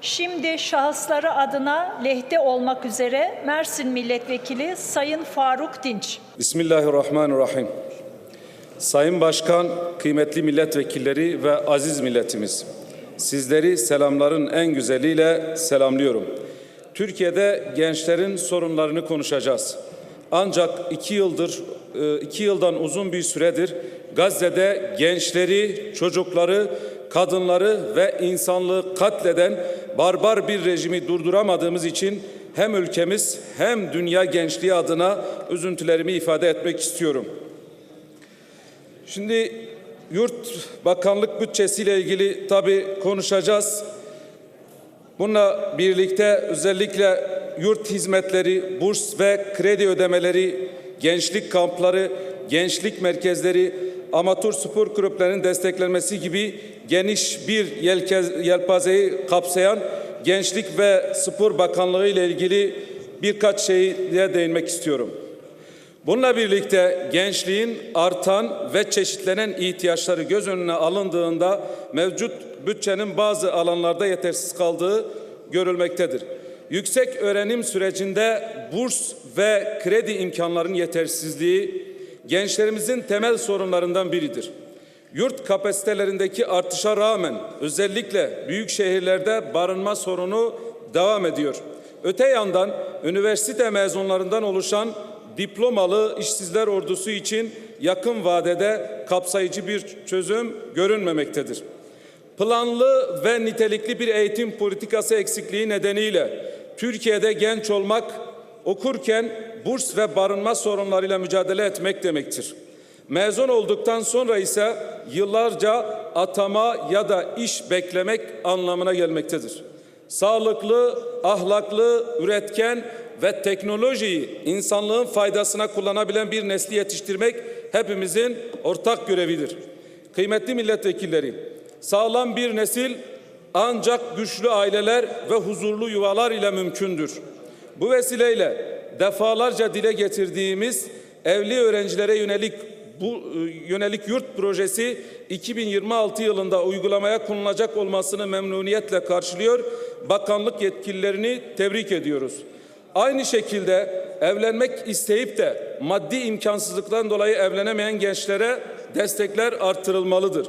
Şimdi şahısları adına lehte olmak üzere Mersin Milletvekili Sayın Faruk Dinç. Bismillahirrahmanirrahim. Sayın Başkan, kıymetli milletvekilleri ve aziz milletimiz, sizleri selamların en güzeliyle selamlıyorum. Türkiye'de gençlerin sorunlarını konuşacağız. Ancak 2 yıldan uzun bir süredir Gazze'de gençleri, çocukları, kadınları ve insanlığı katleden barbar bir rejimi durduramadığımız için hem ülkemiz hem dünya gençliği adına üzüntülerimi ifade etmek istiyorum. Şimdi yurt bakanlık bütçesiyle ilgili tabii konuşacağız. Bununla birlikte özellikle yurt hizmetleri, burs ve kredi ödemeleri, gençlik kampları, gençlik merkezleri, amatör spor kulüplerinin desteklenmesi gibi geniş bir yelpazeyi kapsayan Gençlik ve Spor Bakanlığı ile ilgili birkaç şeye değinmek istiyorum. Bununla birlikte gençliğin artan ve çeşitlenen ihtiyaçları göz önüne alındığında mevcut bütçenin bazı alanlarda yetersiz kaldığı görülmektedir. Yüksek öğrenim sürecinde burs ve kredi imkanlarının yetersizliği gençlerimizin temel sorunlarından biridir. Yurt kapasitelerindeki artışa rağmen özellikle büyük şehirlerde barınma sorunu devam ediyor. Öte yandan üniversite mezunlarından oluşan diplomalı işsizler ordusu için yakın vadede kapsayıcı bir çözüm görünmemektedir. Planlı ve nitelikli bir eğitim politikası eksikliği nedeniyle Türkiye'de genç olmak, okurken burs ve barınma sorunlarıyla mücadele etmek demektir. Mezun olduktan sonra ise yıllarca atama ya da iş beklemek anlamına gelmektedir. Sağlıklı, ahlaklı, üretken ve teknolojiyi insanlığın faydasına kullanabilen bir nesli yetiştirmek hepimizin ortak görevidir. Kıymetli milletvekilleri, sağlam bir nesil ancak güçlü aileler ve huzurlu yuvalar ile mümkündür. Bu vesileyle defalarca dile getirdiğimiz evli öğrencilere yönelik yurt projesi 2026 yılında uygulamaya konulacak olmasını memnuniyetle karşılıyor. Bakanlık yetkililerini tebrik ediyoruz. Aynı şekilde evlenmek isteyip de maddi imkansızlıktan dolayı evlenemeyen gençlere destekler artırılmalıdır.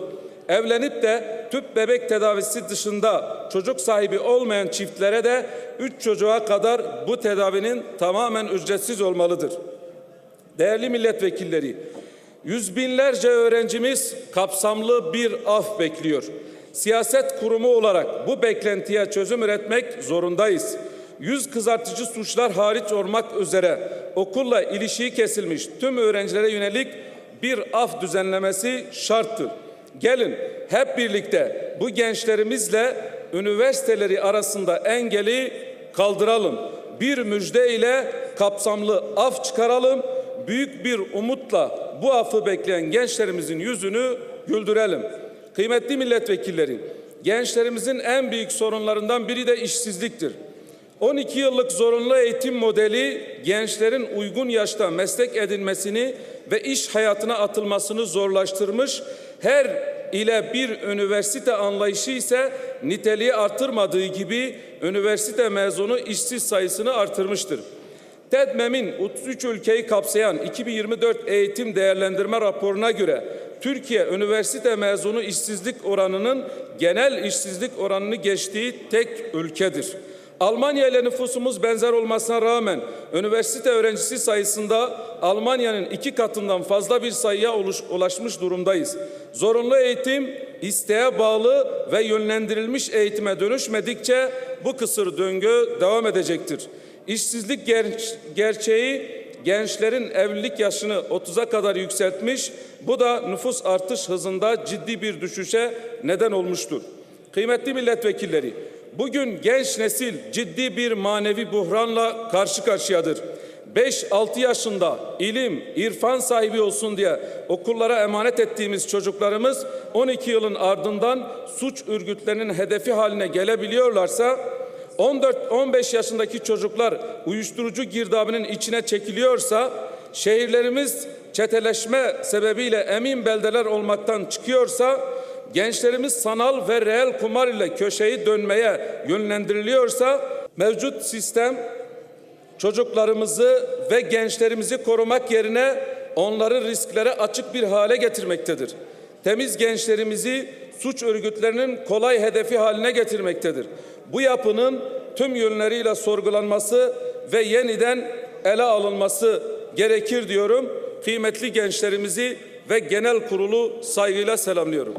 Evlenip de tüp bebek tedavisi dışında çocuk sahibi olmayan çiftlere de 3 çocuğa kadar bu tedavinin tamamen ücretsiz olmalıdır. Değerli milletvekilleri, yüz binlerce öğrencimiz kapsamlı bir af bekliyor. Siyaset kurumu olarak bu beklentiye çözüm üretmek zorundayız. Yüz kızartıcı suçlar hariç olmak üzere okulla ilişiği kesilmiş tüm öğrencilere yönelik bir af düzenlemesi şarttır. Gelin hep birlikte bu gençlerimizle üniversiteleri arasında engeli kaldıralım. Bir müjde ile kapsamlı af çıkaralım. Büyük bir umutla bu affı bekleyen gençlerimizin yüzünü güldürelim. Kıymetli milletvekilleri, gençlerimizin en büyük sorunlarından biri de işsizliktir. 12 yıllık zorunlu eğitim modeli gençlerin uygun yaşta meslek edinmesini ve iş hayatına atılmasını zorlaştırmış, her ile bir üniversite anlayışı ise niteliği artırmadığı gibi üniversite mezunu işsiz sayısını artırmıştır. TEDMEM'in 33 ülkeyi kapsayan 2024 eğitim değerlendirme raporuna göre Türkiye üniversite mezunu işsizlik oranının genel işsizlik oranını geçtiği tek ülkedir. Almanya ile nüfusumuz benzer olmasına rağmen üniversite öğrencisi sayısında Almanya'nın 2 katından fazla bir sayıya ulaşmış durumdayız. Zorunlu eğitim isteğe bağlı ve yönlendirilmiş eğitime dönüşmedikçe bu kısır döngü devam edecektir. İşsizlik gerçeği gençlerin evlilik yaşını 30'a kadar yükseltmiş, bu da nüfus artış hızında ciddi bir düşüşe neden olmuştur. Kıymetli milletvekilleri, bugün genç nesil ciddi bir manevi buhranla karşı karşıyadır. 5-6 yaşında ilim, irfan sahibi olsun diye okullara emanet ettiğimiz çocuklarımız 12 yılın ardından suç örgütlerinin hedefi haline gelebiliyorlarsa, 14-15 yaşındaki çocuklar uyuşturucu girdabının içine çekiliyorsa, şehirlerimiz çeteleşme sebebiyle emin beldeler olmaktan çıkıyorsa, gençlerimiz sanal ve reel kumar ile köşeyi dönmeye yönlendiriliyorsa mevcut sistem çocuklarımızı ve gençlerimizi korumak yerine onları risklere açık bir hale getirmektedir. Temiz gençlerimizi suç örgütlerinin kolay hedefi haline getirmektedir. Bu yapının tüm yönleriyle sorgulanması ve yeniden ele alınması gerekir diyorum. Kıymetli gençlerimizi ve genel kurulu saygıyla selamlıyorum.